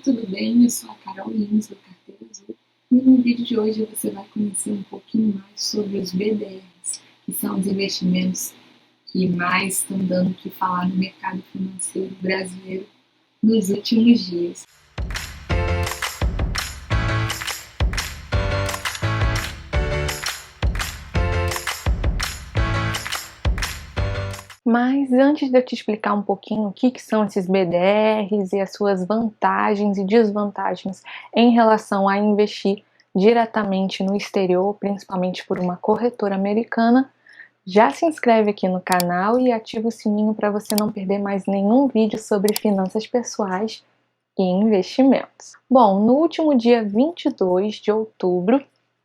tudo bem? Eu sou a Carol Lins, do Carteira Azul, e no vídeo de hoje você vai conhecer um pouquinho mais sobre os BDRs, que são os investimentos que mais estão dando o que falar no mercado financeiro brasileiro nos últimos dias. Mas antes de eu te explicar um pouquinho o que são esses BDRs e as suas vantagens e desvantagens em relação a investir diretamente no exterior, principalmente por uma corretora americana, já se inscreve aqui no canal e ativa o sininho para você não perder mais nenhum vídeo sobre finanças pessoais e investimentos. Bom, no último dia 22 de outubro,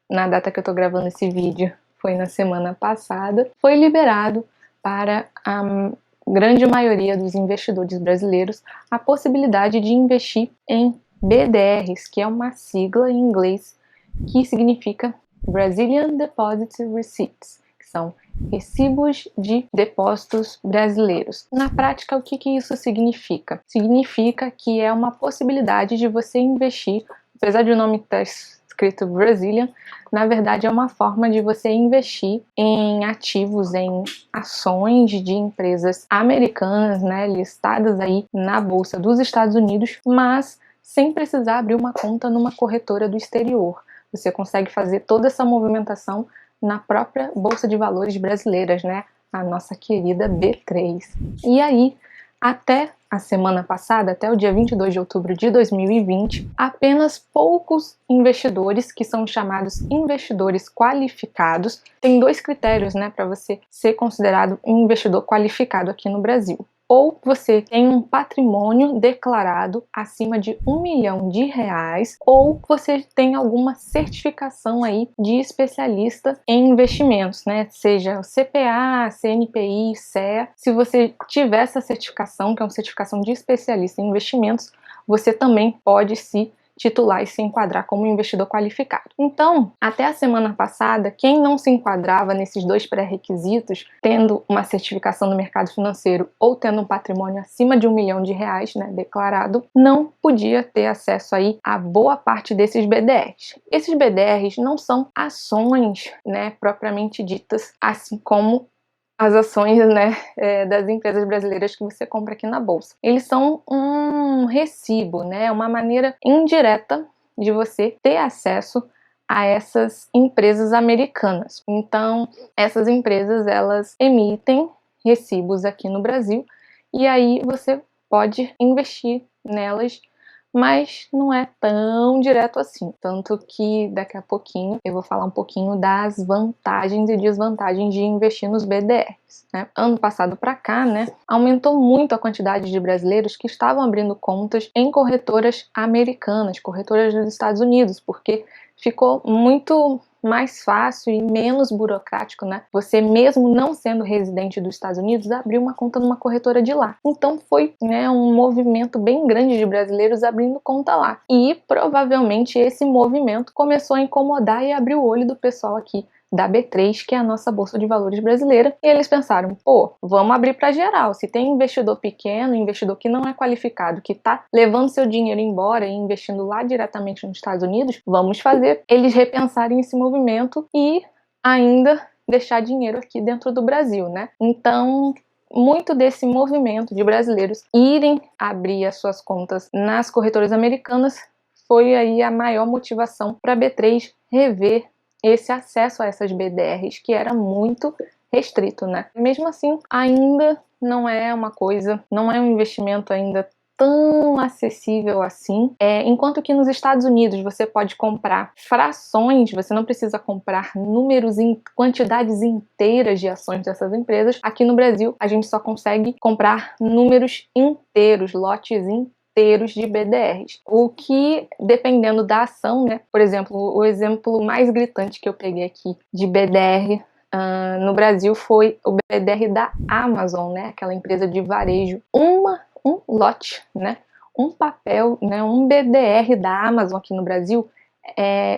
na data que eu estou gravando esse vídeo, foi na semana passada, foi liberado para a grande maioria dos investidores brasileiros a possibilidade de investir em BDRs, que é uma sigla em inglês que significa Brazilian Deposit Receipts, que são recibos de depósitos brasileiros. Na prática, o que isso significa? Significa que é uma possibilidade de você investir, apesar de o nome estar escrito Brazilian, na verdade é uma forma de você investir em ativos, em ações de empresas americanas, né, listadas aí na Bolsa dos Estados Unidos, mas sem precisar abrir uma conta numa corretora do exterior. Você consegue fazer toda essa movimentação na própria Bolsa de Valores brasileiras, né, a nossa querida B3. E aí, até a semana passada, até o dia 22 de outubro de 2020, apenas poucos investidores, que são chamados investidores qualificados, tem dois critérios, né, para você ser considerado um investidor qualificado aqui no Brasil. Ou você tem um patrimônio declarado acima de R$ 1 milhão, ou você tem alguma certificação aí de especialista em investimentos, né? Seja o CPA, CNPI, CEA. Se você tiver essa certificação, que é uma certificação de especialista em investimentos, você também pode se titular e se enquadrar como investidor qualificado. Então, até a semana passada, quem não se enquadrava nesses dois pré-requisitos, tendo uma certificação no mercado financeiro ou tendo um patrimônio acima de R$ 1 milhão, né, declarado, não podia ter acesso aí a boa parte desses BDRs. Esses BDRs não são ações, né, propriamente ditas, assim como as ações, né, das empresas brasileiras que você compra aqui na bolsa. Eles são um recibo, né, uma maneira indireta de você ter acesso a essas empresas americanas. Então, essas empresas, elas emitem recibos aqui no Brasil e aí você pode investir nelas, mas não é tão direto assim. Tanto que daqui a pouquinho eu vou falar um pouquinho das vantagens e desvantagens de investir nos BDRs, né? Ano passado para cá, né, aumentou muito a quantidade de brasileiros que estavam abrindo contas em corretoras americanas, corretoras dos Estados Unidos, porque ficou muito mais fácil e menos burocrático, né? Você mesmo não sendo residente dos Estados Unidos, abrir uma conta numa corretora de lá. Então foi, né, um movimento bem grande de brasileiros abrindo conta lá. E provavelmente esse movimento começou a incomodar e abrir o olho do pessoal aqui da B3, que é a nossa Bolsa de Valores brasileira, e eles pensaram, pô, vamos abrir para geral. Se tem investidor pequeno, investidor que não é qualificado, que tá levando seu dinheiro embora e investindo lá diretamente nos Estados Unidos, vamos fazer eles repensarem esse movimento e ainda deixar dinheiro aqui dentro do Brasil, né? Então, muito desse movimento de brasileiros irem abrir as suas contas nas corretoras americanas foi aí a maior motivação para a B3 rever esse acesso a essas BDRs, que era muito restrito, né? Mesmo assim, ainda não é uma coisa, não é um investimento ainda tão acessível assim. Enquanto que nos Estados Unidos você pode comprar frações, você não precisa comprar números em quantidades inteiras de ações dessas empresas. Aqui no Brasil, a gente só consegue comprar números inteiros, lotes inteiros de BDRs. O que, dependendo da ação, né? Por exemplo, o exemplo mais gritante que eu peguei aqui de BDR no Brasil foi o BDR da Amazon, né? Aquela empresa de varejo. Um lote, né? Um papel, né? Um BDR da Amazon aqui no Brasil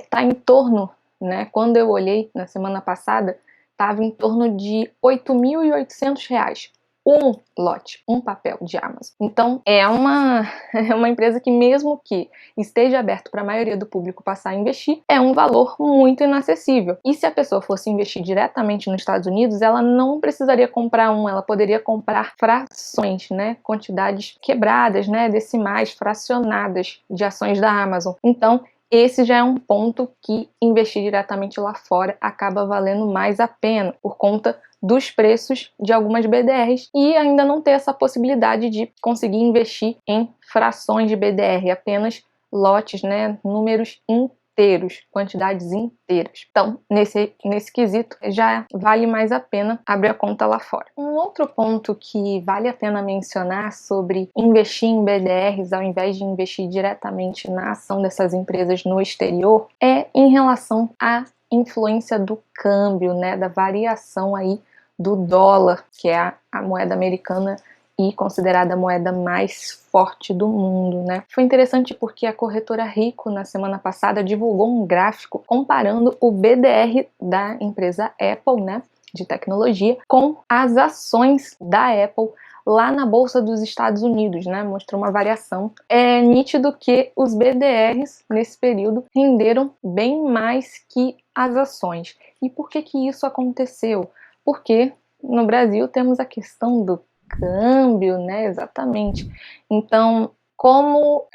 tá em torno, né? Quando eu olhei na semana passada, estava em torno de R$ 8.800. um lote, um papel de Amazon. Então, é uma empresa que, mesmo que esteja aberto para a maioria do público passar a investir, é um valor muito inacessível. E se a pessoa fosse investir diretamente nos Estados Unidos, ela não precisaria comprar ela poderia comprar frações, né? Quantidades quebradas, né? Decimais, fracionadas de ações da Amazon. Então, esse já é um ponto que investir diretamente lá fora acaba valendo mais a pena, por conta dos preços de algumas BDRs e ainda não ter essa possibilidade de conseguir investir em frações de BDR, apenas lotes, né, números inteiros, quantidades inteiras. Então, nesse quesito, já vale mais a pena abrir a conta lá fora. Um outro ponto que vale a pena mencionar sobre investir em BDRs ao invés de investir diretamente na ação dessas empresas no exterior é em relação à influência do câmbio, né, da variação aí do dólar, que é a moeda americana e considerada a moeda mais forte do mundo, né? Foi interessante porque a corretora Rico, na semana passada, divulgou um gráfico comparando o BDR da empresa Apple, né, de tecnologia, com as ações da Apple lá na Bolsa dos Estados Unidos, né? Mostrou uma variação. É nítido que os BDRs, nesse período, renderam bem mais que as ações. E por que isso aconteceu? Porque no Brasil temos a questão do câmbio, né? Exatamente. Então, como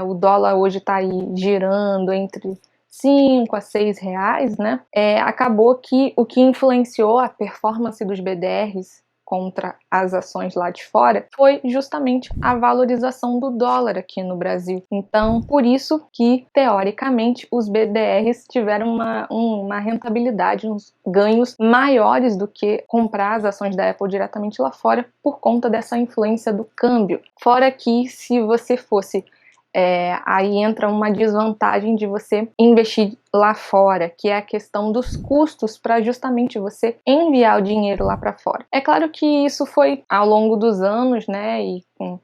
o dólar hoje está aí girando entre 5 a 6 reais, né? Acabou que o que influenciou a performance dos BDRs contra as ações lá de fora foi justamente a valorização do dólar aqui no Brasil. Então, por isso que, teoricamente, os BDRs tiveram uma rentabilidade, uns ganhos maiores do que comprar as ações da Apple diretamente lá fora por conta dessa influência do câmbio. Fora que, se você fosse aí entra uma desvantagem de você investir lá fora, que é a questão dos custos para justamente você enviar o dinheiro lá para fora. É claro que isso foi ao longo dos anos, né, e com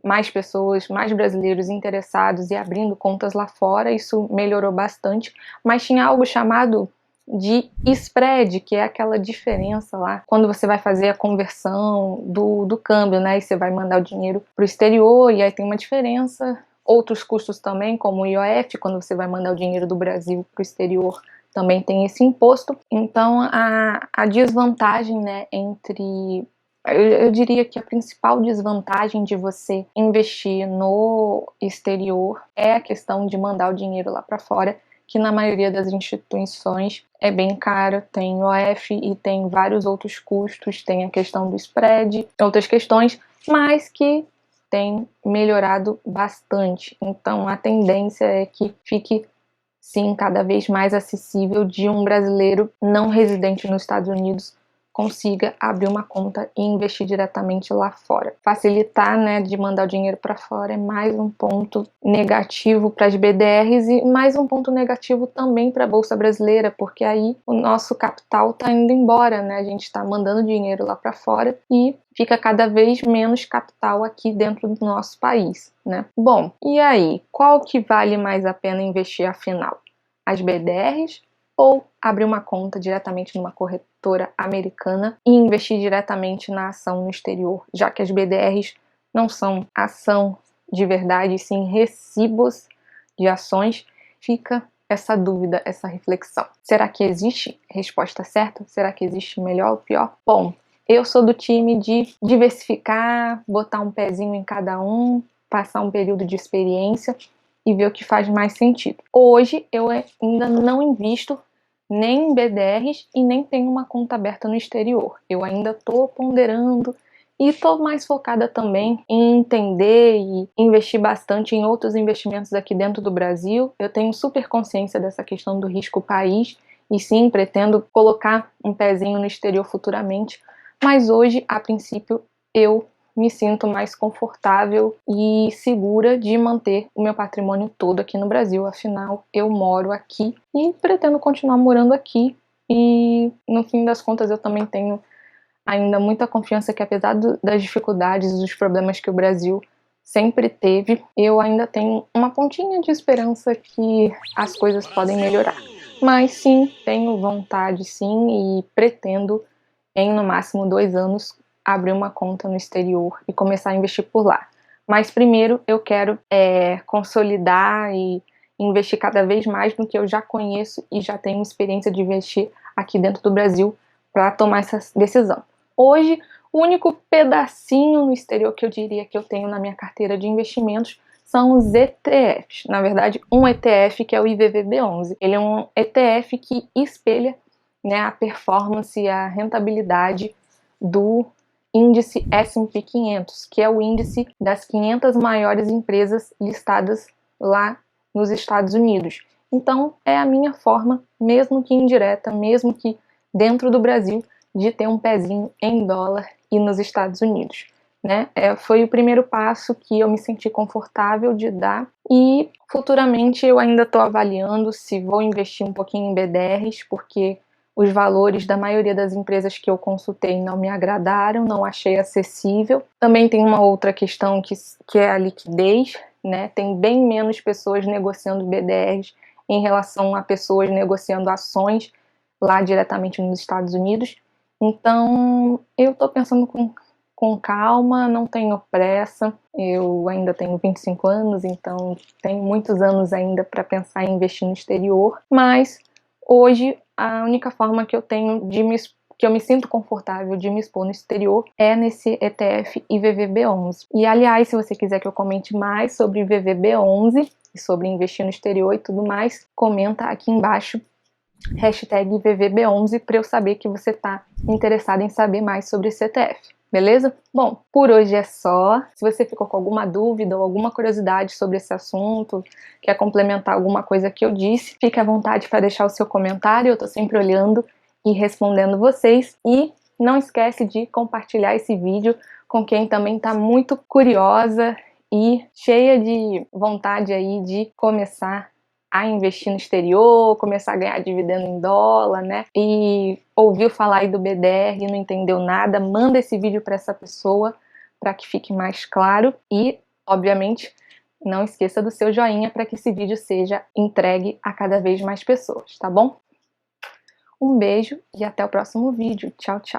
mais pessoas, mais brasileiros interessados e abrindo contas lá fora, isso melhorou bastante, mas tinha algo chamado de spread, que é aquela diferença lá, quando você vai fazer a conversão do câmbio, né, e você vai mandar o dinheiro para o exterior, e aí tem uma diferença. Outros custos também, como o IOF, quando você vai mandar o dinheiro do Brasil para o exterior, também tem esse imposto. Então, a desvantagem, né, eu diria que a principal desvantagem de você investir no exterior é a questão de mandar o dinheiro lá para fora, que na maioria das instituições é bem caro, tem IOF e tem vários outros custos, tem a questão do spread, outras questões, mas que tem melhorado bastante. Então, a tendência é que fique, sim, cada vez mais acessível de um brasileiro não residente nos Estados Unidos consiga abrir uma conta e investir diretamente lá fora. Facilitar, né, de mandar o dinheiro para fora é mais um ponto negativo para as BDRs e mais um ponto negativo também para a Bolsa Brasileira, porque aí o nosso capital está indo embora, né? A gente está mandando dinheiro lá para fora e fica cada vez menos capital aqui dentro do nosso país, né? Bom, e aí, qual que vale mais a pena investir afinal? As BDRs ou abrir uma conta diretamente numa corretora americana e investir diretamente na ação no exterior, já que as BDRs não são ação de verdade, sim recibos de ações? Fica essa dúvida, essa reflexão. Será que existe resposta certa? Será que existe melhor ou pior? Bom, eu sou do time de diversificar, botar um pezinho em cada um, passar um período de experiência e ver o que faz mais sentido. Hoje eu ainda não invisto nem em BDRs e nem tenho uma conta aberta no exterior. Eu ainda estou ponderando e estou mais focada também em entender e investir bastante em outros investimentos aqui dentro do Brasil. Eu tenho super consciência dessa questão do risco país e sim, pretendo colocar um pezinho no exterior futuramente, mas hoje, a princípio, eu me sinto mais confortável e segura de manter o meu patrimônio todo aqui no Brasil. Afinal, eu moro aqui e pretendo continuar morando aqui. E, no fim das contas, eu também tenho ainda muita confiança que, apesar das dificuldades e dos problemas que o Brasil sempre teve, eu ainda tenho uma pontinha de esperança que as coisas podem melhorar. Mas sim, tenho vontade sim e pretendo, em no máximo 2 anos, abrir uma conta no exterior e começar a investir por lá. Mas primeiro eu quero consolidar e investir cada vez mais no que eu já conheço e já tenho experiência de investir aqui dentro do Brasil para tomar essa decisão. Hoje, o único pedacinho no exterior que eu diria que eu tenho na minha carteira de investimentos são os ETFs. Na verdade, um ETF que é o IVVB11. Ele é um ETF que espelha, né, a performance e a rentabilidade do índice S&P 500, que é o índice das 500 maiores empresas listadas lá nos Estados Unidos. Então, é a minha forma, mesmo que indireta, mesmo que dentro do Brasil, de ter um pezinho em dólar e nos Estados Unidos, né? Foi o primeiro passo que eu me senti confortável de dar e futuramente eu ainda estou avaliando se vou investir um pouquinho em BDRs, porque os valores da maioria das empresas que eu consultei não me agradaram, não achei acessível. Também tem uma outra questão que é a liquidez, né? Tem bem menos pessoas negociando BDRs em relação a pessoas negociando ações lá diretamente nos Estados Unidos. Então, eu estou pensando com calma, não tenho pressa. Eu ainda tenho 25 anos, então tenho muitos anos ainda para pensar em investir no exterior. Mas hoje a única forma que eu tenho que eu me sinto confortável de me expor no exterior é nesse ETF IVVB11. E aliás, se você quiser que eu comente mais sobre IVVB11 e sobre investir no exterior e tudo mais, comenta aqui embaixo #IVVB11 para eu saber que você está interessado em saber mais sobre esse ETF, beleza? Bom, por hoje é só. Se você ficou com alguma dúvida ou alguma curiosidade sobre esse assunto, quer complementar alguma coisa que eu disse, fique à vontade para deixar o seu comentário, eu estou sempre olhando e respondendo vocês. E não esquece de compartilhar esse vídeo com quem também está muito curiosa e cheia de vontade aí de começar a investir no exterior, começar a ganhar dividendo em dólar, né? E ouviu falar aí do BDR e não entendeu nada, manda esse vídeo para essa pessoa para que fique mais claro e, obviamente, não esqueça do seu joinha para que esse vídeo seja entregue a cada vez mais pessoas, tá bom? Um beijo e até o próximo vídeo. Tchau, tchau!